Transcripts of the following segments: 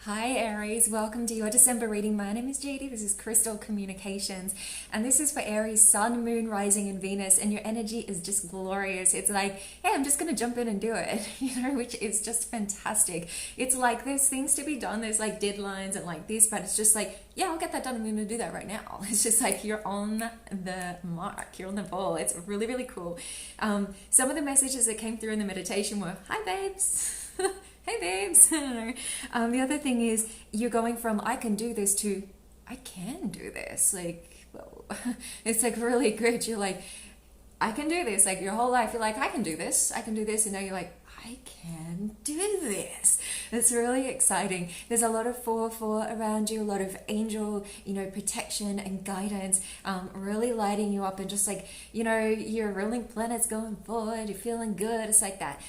Hi Aries, welcome to your December reading. My name is JD, this is Crystal Communications, and this is for Aries, Sun, Moon, Rising, and Venus, and your energy is just glorious. It's like, hey, I'm just going to jump in and do it, which is just fantastic. It's like there's things to be done, there's like deadlines and like this, but it's just like, yeah, I'll get that done, I'm going to do that right now. It's just like you're on the mark, you're on the ball. It's really, really cool. Some of the messages that came through in the meditation were, hi babes. Hey babes. The other thing is you're going from I can do this to I can do this. Like, well, it's like really good. You're like, I can do this. Like your whole life you're like, I can do this, and now you're like, I can do this. It's really exciting. There's a lot of 4-4 around you, a lot of angel, protection and guidance, really lighting you up, and just like, your ruling planets going forward, you're feeling good. It's like that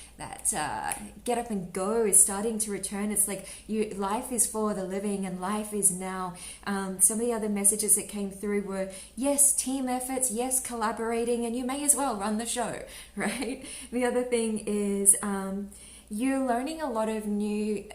get up and go is starting to return. It's like life is for the living and life is now. Some of the other messages that came through were, yes, team efforts, yes, collaborating, and you may as well run the show, right? The other thing is, you're learning a lot of new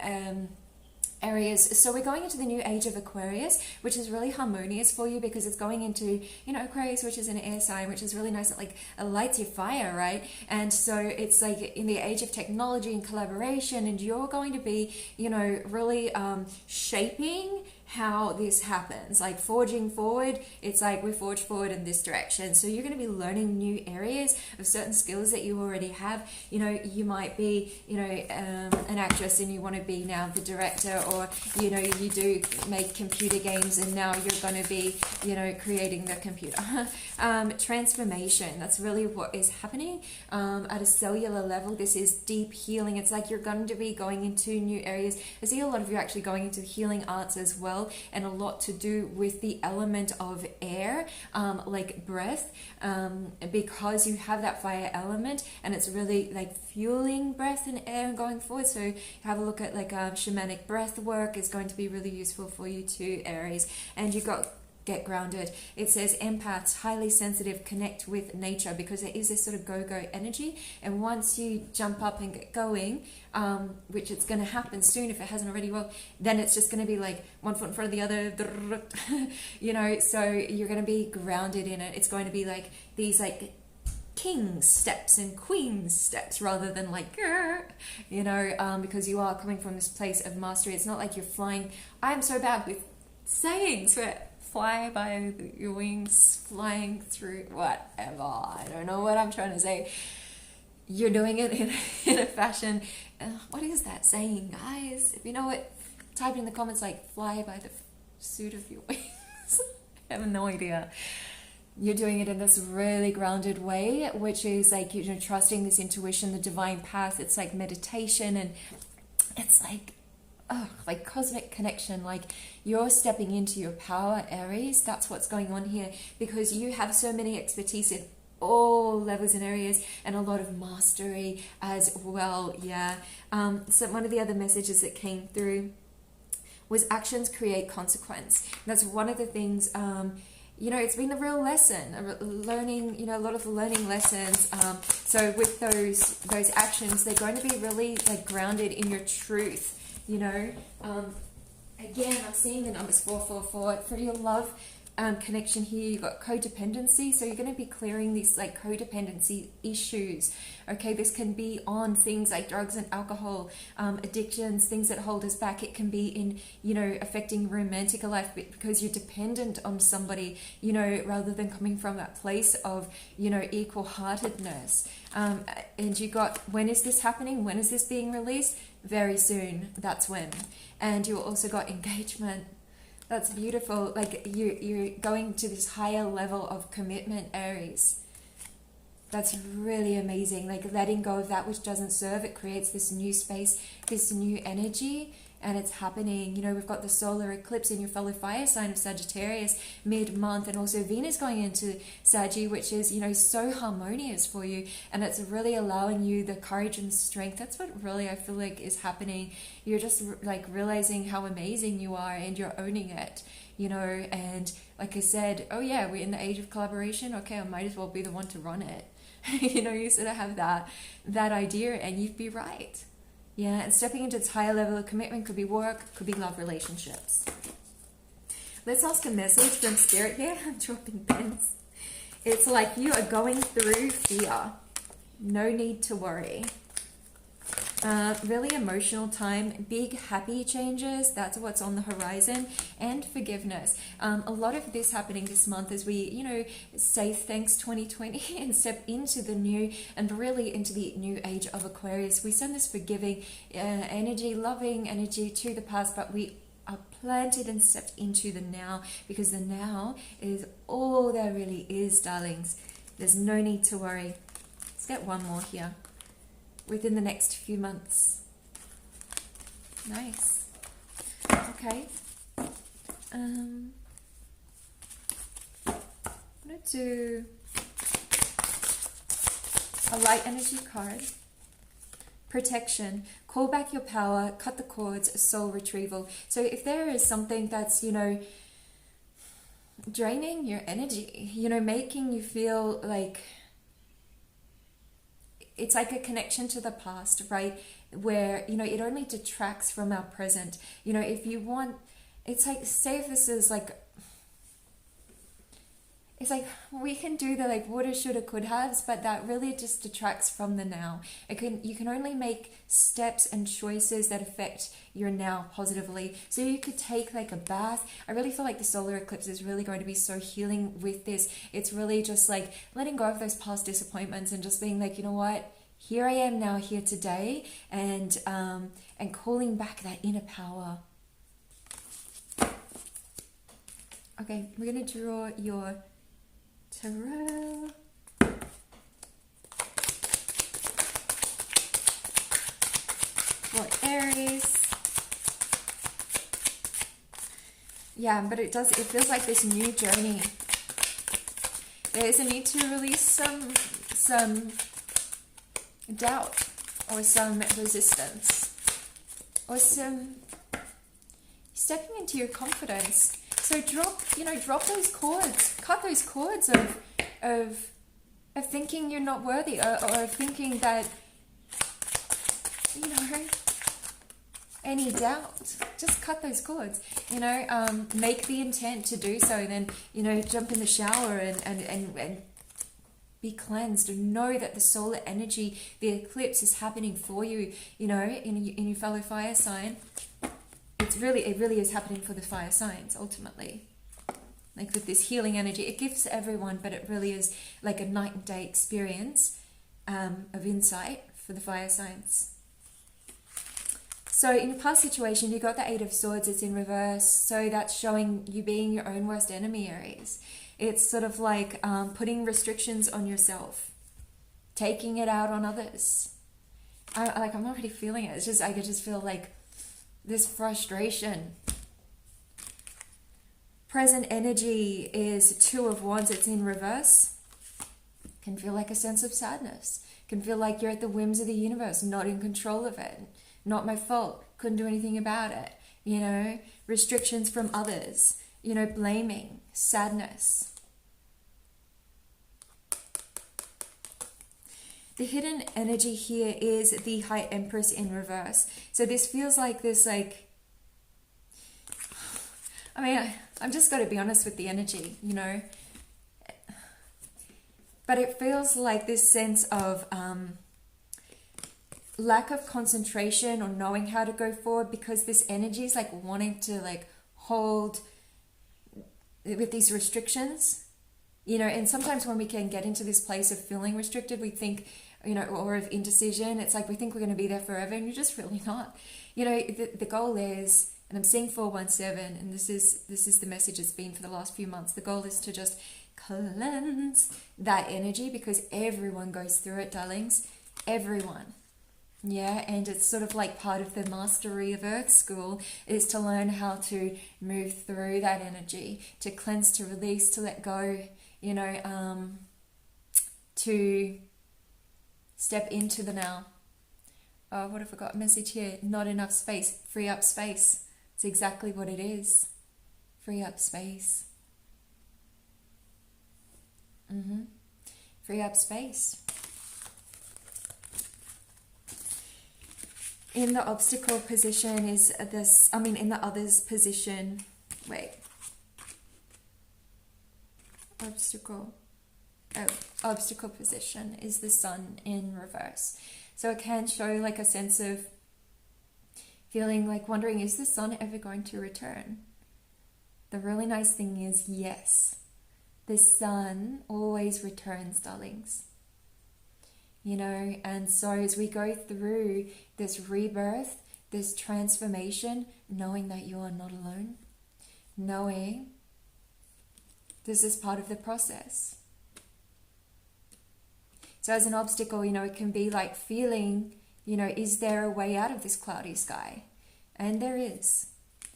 areas. So we're going into the new age of Aquarius, which is really harmonious for you because it's going into, Aquarius, which is an air sign, which is really nice. It like it lights your fire, right? And so it's like in the age of technology and collaboration, and you're going to be, really shaping how this happens, like forging forward. It's like we forge forward in this direction. So you're going to be learning new areas of certain skills that you already have. You might be, an actress and you want to be now the director, or, you do make computer games and now you're going to be, creating the computer. Transformation, that's really what is happening at a cellular level. This is deep healing. It's like you're going to be going into new areas. I see a lot of you actually going into healing arts as well, and a lot to do with the element of air, like breath, because you have that fire element, and it's really like fueling breath and air and going forward. So have a look at like shamanic breath work is going to be really useful for you too, Aries. And you've got get grounded. It says empaths, highly sensitive, connect with nature, because there is this sort of go-go energy, and once you jump up and get going, which it's going to happen soon if it hasn't already, well, then it's just going to be like one foot in front of the other, so you're going to be grounded in it. It's going to be like these like king's steps and queen's steps rather than like, because you are coming from this place of mastery. It's not like you're flying. I'm so bad with sayings, but fly by your wings, flying through whatever. I don't know what I'm trying to say. You're doing it in a fashion. What is that saying, guys? If you know it, type it in the comments, like fly by the suit of your wings. I have no idea. You're doing it in this really grounded way, which is like, trusting this intuition, the divine path. It's like meditation, and it's like, like cosmic connection. Like you're stepping into your power, Aries. That's what's going on here, because you have so many expertise in all levels and areas, and a lot of mastery as well. So one of the other messages that came through was actions create consequence. That's one of the things, it's been a real lesson, learning, a lot of the learning lessons. So with those actions, they're going to be really like grounded in your truth. Again, I'm seeing the numbers 444 for your love connection here. You've got codependency, so you're going to be clearing these like codependency issues. Okay, this can be on things like drugs and alcohol, addictions, things that hold us back. It can be in, affecting romantic life because you're dependent on somebody, rather than coming from that place of, equal-heartedness. And you got, when is this happening? When is this being released? Very soon. That's when. And you also got engagement. That's beautiful. Like you're going to this higher level of commitment, Aries. That's really amazing. Like letting go of that which doesn't serve. It creates this new space, this new energy, and it's happening. We've got the solar eclipse in your fellow fire sign of Sagittarius mid-month, and also Venus going into Saggy, which is, so harmonious for you, and it's really allowing you the courage and strength. That's what really I feel like is happening. You're just like realizing how amazing you are, and you're owning it, and like I said, oh yeah, we're in the age of collaboration. Okay, I might as well be the one to run it. You sort of have that idea, and you'd be right. Yeah, and stepping into this higher level of commitment could be work, could be love relationships. Let's ask a message from Spirit here. I'm dropping pens. It's like you are going through fear. No need to worry. Really emotional time, big happy changes, that's what's on the horizon, and forgiveness. A lot of this happening this month as we, say thanks 2020 and step into the new and really into the new age of Aquarius. We send this forgiving energy, loving energy to the past, but we are planted and stepped into the now, because the now is all there really is, darlings. There's no need to worry. Let's get one more here. Within the next few months. Nice. Okay. I'm going to do a light energy card. Protection. Call back your power. Cut the cords. Soul retrieval. So if there is something that's, draining your energy, making you feel like it's like a connection to the past, right? Where, it only detracts from our present. If you want, it's like, say if this is like, it's like we can do the like woulda, shoulda, could haves, but that really just detracts from the now. You can only make steps and choices that affect your now positively. So you could take like a bath. I really feel like the solar eclipse is really going to be so healing with this. It's really just like letting go of those past disappointments and just being like, you know what? Here I am now, here today, and calling back that inner power. Okay, we're gonna draw your tarot. For Aries. Yeah, but it feels like this new journey. There's a need to release some doubt or some resistance or some stepping into your confidence. So drop those cords, cut those cords of thinking you're not worthy or thinking that, any doubt. Just cut those cords, make the intent to do so. Then, jump in the shower and be cleansed, and know that the solar energy, the eclipse is happening for you, in your fellow fire sign. It really is happening for the fire signs, ultimately. Like with this healing energy, it gives everyone, but it really is like a night and day experience of insight for the fire signs. So in your past situation, you got the Eight of Swords, it's in reverse. So that's showing you being your own worst enemy, Aries. It's sort of like putting restrictions on yourself, taking it out on others. I'm not really feeling it. It's just, I could just feel like this frustration. Present energy is Two of Wands, it's in reverse. Can feel like a sense of sadness. Can feel like you're at the whims of the universe, not in control of it. Not my fault, couldn't do anything about it. Restrictions from others, blaming, sadness. The hidden energy here is the High Empress in reverse. So this feels like this, I'm just got to be honest with the energy, But it feels like this sense of lack of concentration or knowing how to go forward, because this energy is like wanting to hold with these restrictions. And sometimes when we can get into this place of feeling restricted, we think, or of indecision, it's like we think we're going to be there forever, and you're just really not. The goal is, and I'm seeing 417, and this is the message it's been for the last few months, the goal is to just cleanse that energy, because everyone goes through it, darlings. Everyone. Yeah, and it's sort of like part of the mastery of Earth School is to learn how to move through that energy, to cleanse, to release, to let go, to step into the now. Oh, what have I got? Message here. Not enough space. Free up space. It's exactly what it is. Free up space. Free up space. In the obstacle position is this, I mean, in the other's position, wait. Obstacle position is the sun in reverse. So it can show like a sense of feeling like wondering, is the sun ever going to return? The really nice thing is, yes, the sun always returns, darlings. You know, and so as we go through this rebirth, this transformation, knowing that you are not alone, knowing this is part of the process. So as an obstacle, you know, it can be like feeling, you know, is there a way out of this cloudy sky? And there is.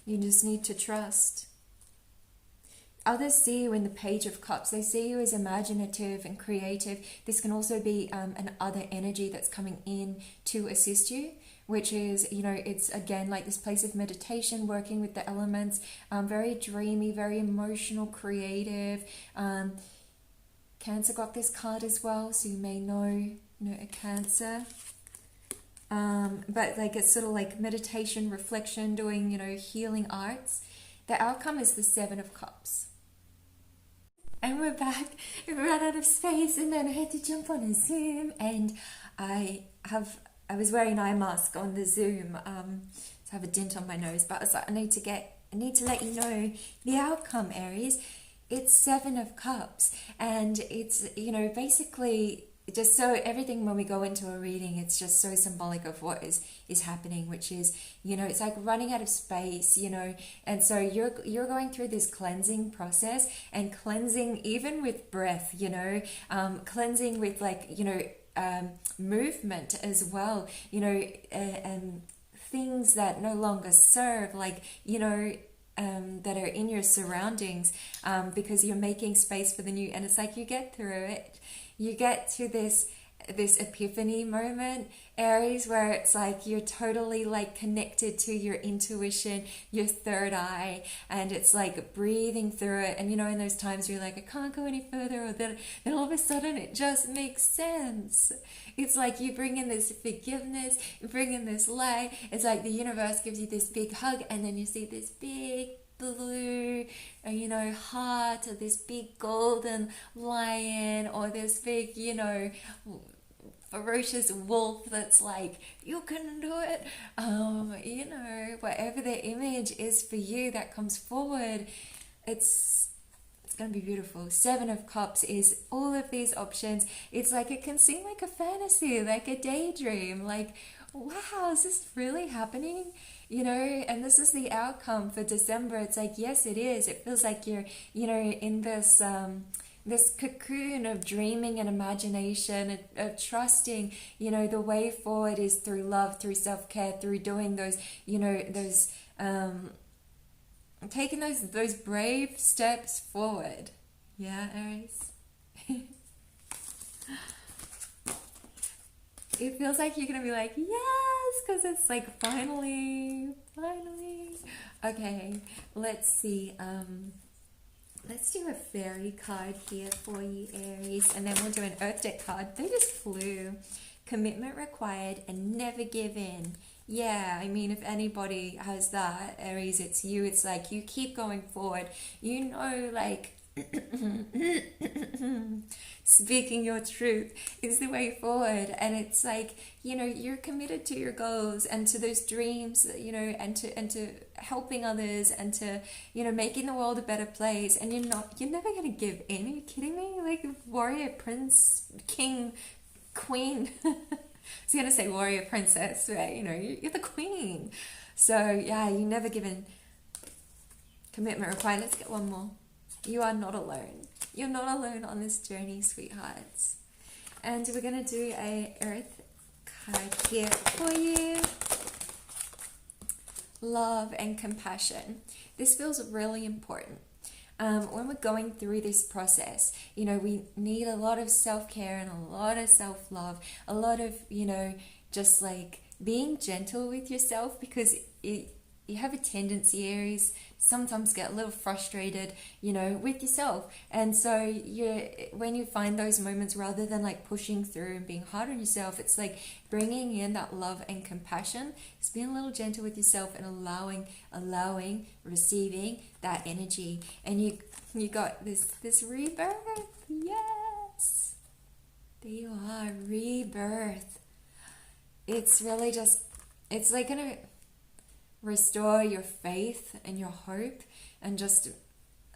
You just need to trust. Others see you in the Page of Cups. They see you as imaginative and creative. This can also be an other energy that's coming in to assist you, which is, you know, it's again like this place of meditation, working with the elements, very dreamy, very emotional, creative. Cancer got this card as well, so you may know, you know, a Cancer. But like it's sort of like meditation, reflection, doing, you know, healing arts. The outcome is the Seven of Cups. And we're back. We ran out of space, and then I had to jump on a Zoom, and I was wearing eye mask on the Zoom, so I have a dent on my nose. But I was like, I need to let you know the outcome, Aries. It's Seven of Cups, and it's, you know, basically just so everything when we go into a reading, it's just so symbolic of what is happening, which is, you know, it's like running out of space, you know, and so you're going through this cleansing process, and cleansing even with breath, you know, cleansing with like, you know, movement as well, you know, and things that no longer serve, like, you know, that are in your surroundings, because you're making space for the new. And it's like you get through it, you get to this epiphany moment, Aries, where it's like you're totally like connected to your intuition, your third eye, and it's like breathing through it. And you know, in those times you're like, I can't go any further, or then all of a sudden it just makes sense. It's like you bring in this forgiveness, you bring in this light. It's like the universe gives you this big hug, and then you see this big blue, you know, heart, or this big golden lion, or this big, you know, ferocious wolf that's like, you can do it. You know, whatever the image is for you that comes forward, it's going to be beautiful. Seven of Cups is all of these options. It's like it can seem like a fantasy, like a daydream, like, wow, is this really happening? You know, and this is the outcome for December. It's like, yes, it is. It feels like you're, you know, in this this cocoon of dreaming and imagination, of trusting, you know, the way forward is through love, through self-care, through doing those, you know, those taking those brave steps forward. Yeah, Aries. It feels like you're gonna be like, yes, because it's like finally. Okay, let's see. Let's do a fairy card here for you, Aries, and then we'll do an earth deck card. They just flew. Commitment required and never give in. Yeah, I mean, if anybody has that, Aries, it's you. It's like you keep going forward. You know, like speaking your truth is the way forward. And it's like, you know, you're committed to your goals and to those dreams, you know, and to helping others, and to, you know, making the world a better place. And you're never gonna give in. Are you kidding me? Like warrior, prince, king, queen. I was gonna say warrior, princess, right? You know, you're the queen. So yeah, you never give in. Commitment required. Let's get one more. You are not alone. You're not alone on this journey, sweethearts. And we're going to do a earth card here for you. Love and compassion. This feels really important. When we're going through this process, you know, we need a lot of self-care and a lot of self-love, a lot of, you know, just like being gentle with yourself, because you have a tendency, Aries, sometimes get a little frustrated, with yourself. And so when you find those moments, rather than like pushing through and being hard on yourself, it's like bringing in that love and compassion. It's being a little gentle with yourself and allowing, receiving that energy. And you got this rebirth. Yes. There you are, rebirth. It's really just, it's like going to restore your faith and your hope and just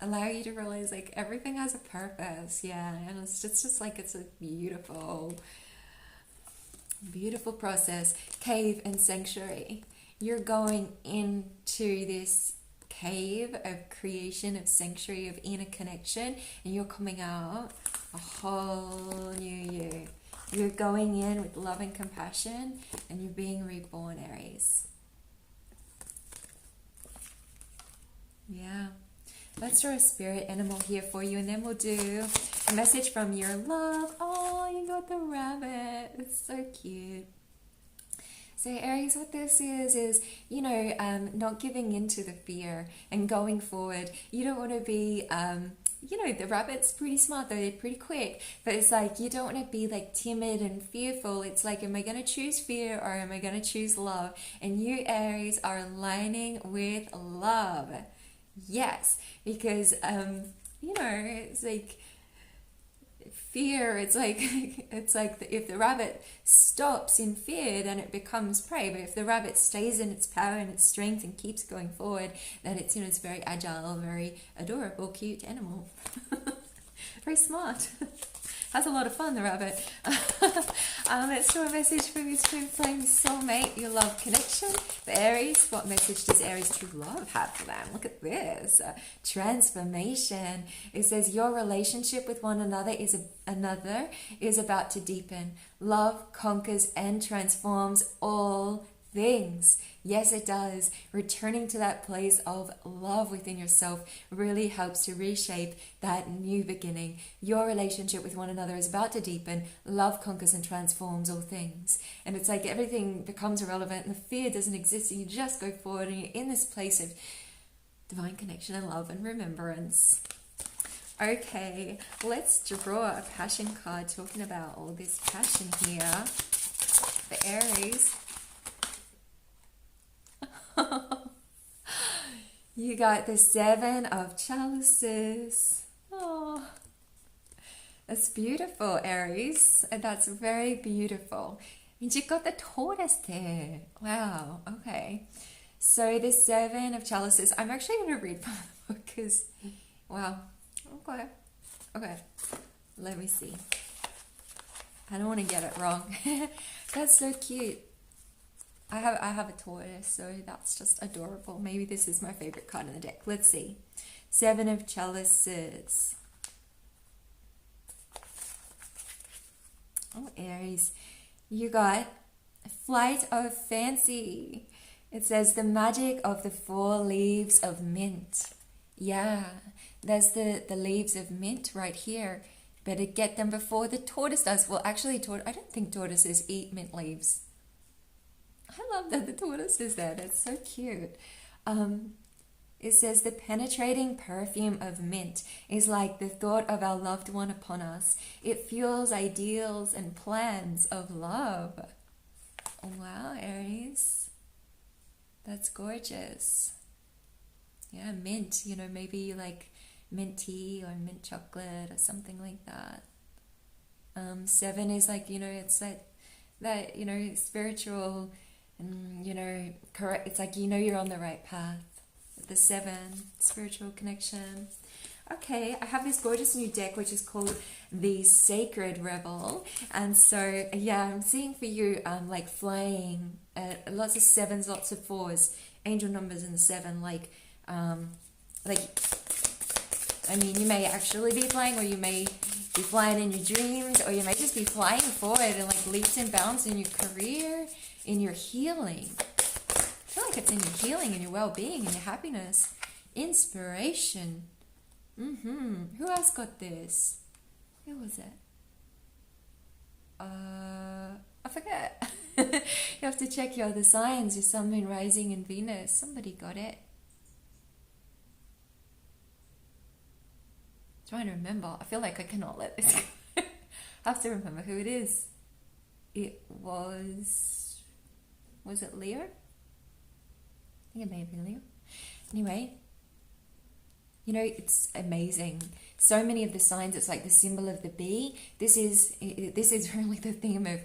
allow you to realize like everything has a purpose. Yeah, and it's just like, it's a beautiful process. Cave and sanctuary. You're going into this cave of creation, of sanctuary, of inner connection, and you're coming out a whole new you. You're going in with love and compassion, and you're being reborn, Aries. Yeah. Let's draw a spirit animal here for you, and then we'll do a message from your love. Oh, you got the rabbit. It's so cute. So Aries, what this is, not giving into the fear and going forward. You don't want to be, the rabbit's pretty smart though, they're pretty quick, but it's like, you don't want to be like timid and fearful. It's like, am I going to choose fear or am I going to choose love? And you, Aries, are aligning with love. Yes, because, it's like, fear, it's like if the rabbit stops in fear, then it becomes prey. But if the rabbit stays in its power and its strength and keeps going forward, then it's it's very agile, very adorable, cute animal. Very smart. Has a lot of fun, the rabbit. Let's do a message for this twin flame soulmate, your love connection. For Aries, what message does Aries true love have for them? Look at this. Transformation. It says your relationship with one another is about to deepen. Love conquers and transforms all things. Yes, it does. Returning to that place of love within yourself really helps to reshape that new beginning. Your relationship with one another is about to deepen. Love conquers and transforms all things. And it's like everything becomes irrelevant and the fear doesn't exist, and you just go forward and you're in this place of divine connection and love and remembrance. Okay, let's draw a passion card talking about all this passion here for Aries. You got the Seven of Chalices. Oh, that's beautiful, Aries. That's very beautiful. And you got the tortoise there. Wow. Okay. So the Seven of Chalices. I'm actually going to read from the book because, wow. Okay. Let me see. I don't want to get it wrong. That's so cute. I have a tortoise, so that's just adorable. Maybe this is my favorite card in the deck. Let's see. Seven of Chalices. Oh, Aries. You got Flight of Fancy. It says the magic of the 4 leaves of mint. Yeah, there's the leaves of mint right here. Better get them before the tortoise does. Well, actually, I don't think tortoises eat mint leaves. I love that the tortoise is there. That's so cute. It says the penetrating perfume of mint is like the thought of our loved one upon us. It fuels ideals and plans of love. Oh, wow, Aries. That's gorgeous. Yeah, mint. Maybe you like mint tea or mint chocolate or something like that. 7 is like, it's that spiritual... And, correct. It's like, you're on the right path. The 7, spiritual connection. Okay, I have this gorgeous new deck, which is called the Sacred Rebel. And so, yeah, I'm seeing for you, like flying, lots of 7s, lots of 4s, angel numbers in the 7, you may actually be flying, or you may be flying in your dreams, or you may just be flying forward and like leaps and bounds in your career, in your healing. I feel like it's in your healing, in your well-being, in your happiness. Inspiration. Who else got this? Who was it? I forget. You have to check your other signs, your sun, moon, rising, and Venus. Somebody got it. Trying to remember. I feel like I cannot let this go. I have to remember who it is. It was it Leo? I think it may have been Leo. Anyway, you know, it's amazing. So many of the signs, it's like the symbol of the bee. This is really the theme of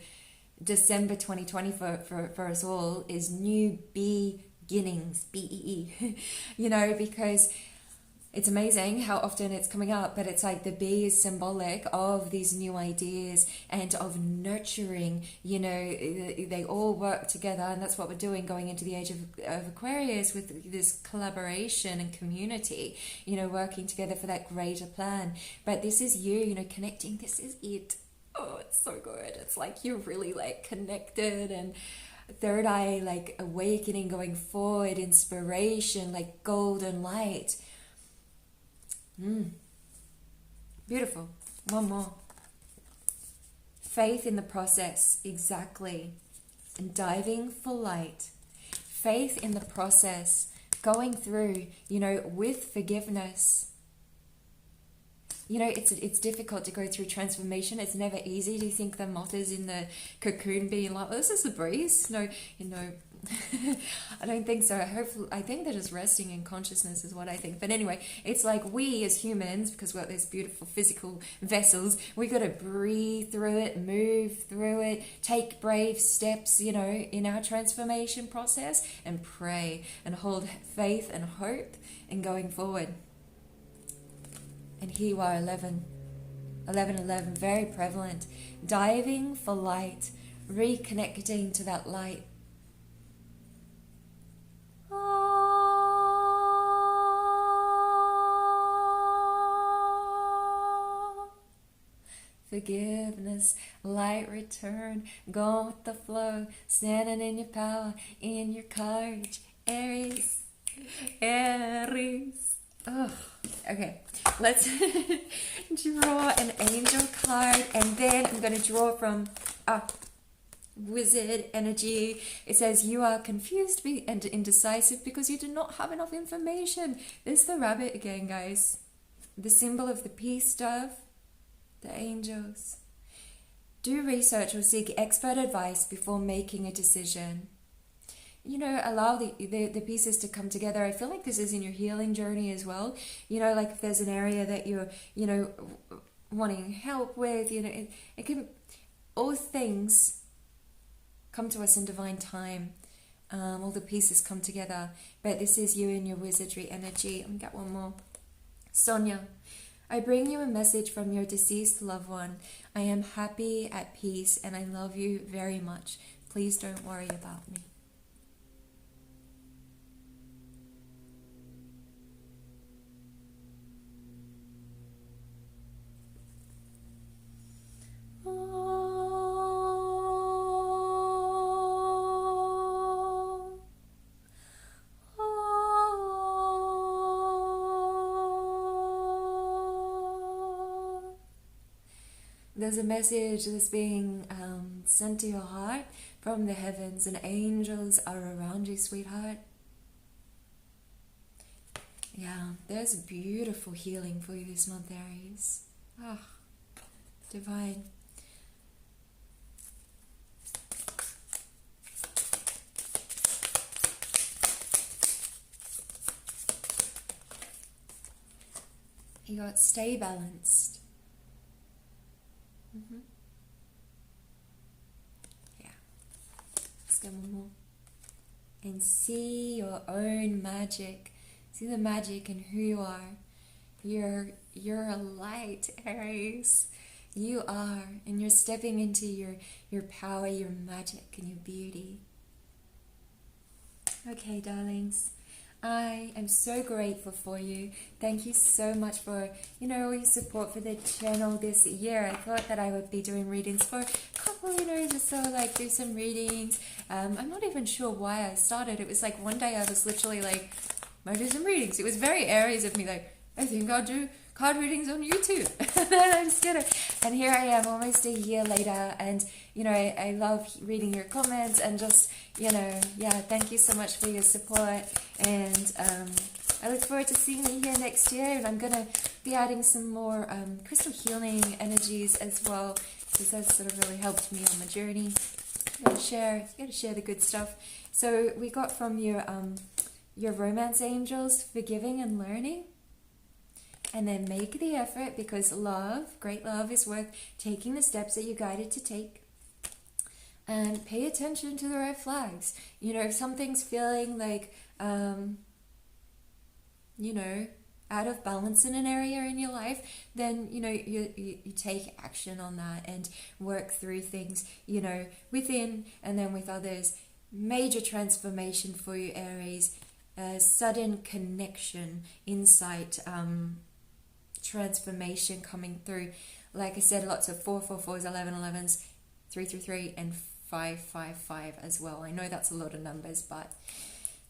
December 2020 for us all, is new beginnings, BEE. You know, because it's amazing how often it's coming up, but it's like the bee is symbolic of these new ideas and of nurturing. You know, they all work together, and that's what we're doing going into the age of Aquarius, with this collaboration and community, you know, working together for that greater plan. But this is you know, connecting. This is it. Oh, it's so good. It's like you're really like connected, and third eye, like awakening, going forward, inspiration, like golden light. Beautiful. One more. Faith in the process. Exactly. And diving for light. Faith in the process. Going through, you know, with forgiveness. You know, it's difficult to go through transformation. It's never easy. Do you think the moth is in the cocoon being like, oh, this is the breeze? No, you know, I don't think so. I think they're just resting in consciousness is what I think. But anyway, it's like we as humans, because we're these beautiful physical vessels, we got to breathe through it, move through it, take brave steps, you know, in our transformation process, and pray and hold faith and hope and going forward. And here you are, 11, very prevalent. Diving for light, reconnecting to that light. Forgiveness, light return, go with the flow, standing in your power, in your courage. Aries. Oh, okay, let's draw an angel card, and then I'm going to draw from wizard energy. It says you are confused and indecisive because you do not have enough information. There's the rabbit again, guys. The symbol of the peace dove, the angels. Do research or seek expert advice before making a decision. You know, allow the pieces to come together. I feel like this is in your healing journey as well. You know, like if there's an area that you're, you know, wanting help with, you know, it can, all things come to us in divine time. All the pieces come together. But this is you in your wizardry energy. I'm going to get one more. Sonia. I bring you a message from your deceased loved one. I am happy, at peace, and I love you very much. Please don't worry about me. There's a message that's being sent to your heart from the heavens, and angels are around you, sweetheart. Yeah, there's beautiful healing for you this month, Aries. Ah, divine. You got stay balanced. Yeah. Let's get one more. And see your own magic. See the magic in who you are. You're a light, Aries. You are, and you're stepping into your power, your magic, and your beauty. Okay, darlings. I am so grateful for you. Thank you so much for, you know, all your support for the channel this year. I thought that I would be doing readings for a couple, you know, just so like do some readings. I'm not even sure why I started. It was like one day I was literally like, I do some readings. It was very Aries of me, like, I think I'll do card readings on YouTube. I'm just kidding. And here I am almost a year later, and you know, I love reading your comments, and just, you know, yeah, thank you so much for your support. And I look forward to seeing you here next year, and I'm gonna be adding some more crystal healing energies as well, because that's sort of really helped me on my journey. You gotta share the good stuff. So we got from your romance angels, forgiving and learning. And then make the effort, because love, great love, is worth taking the steps that you're guided to take. And pay attention to the red flags. You know, if something's feeling like, you know, out of balance in an area in your life, then, you know, you take action on that and work through things, you know, within and then with others. Major transformation for you, Aries. Sudden connection, insight, transformation coming through. Like I said, lots of 444s, 1111s, 333, and 555 as well. I know that's a lot of numbers, but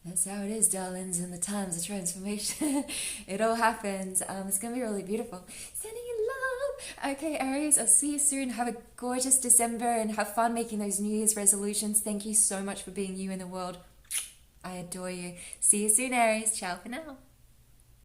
that's how it is, darlings, in the times of transformation. It all happens. It's going to be really beautiful. Sending you love. Okay, Aries, I'll see you soon. Have a gorgeous December and have fun making those New Year's resolutions. Thank you so much for being you in the world. I adore you. See you soon, Aries. Ciao for now.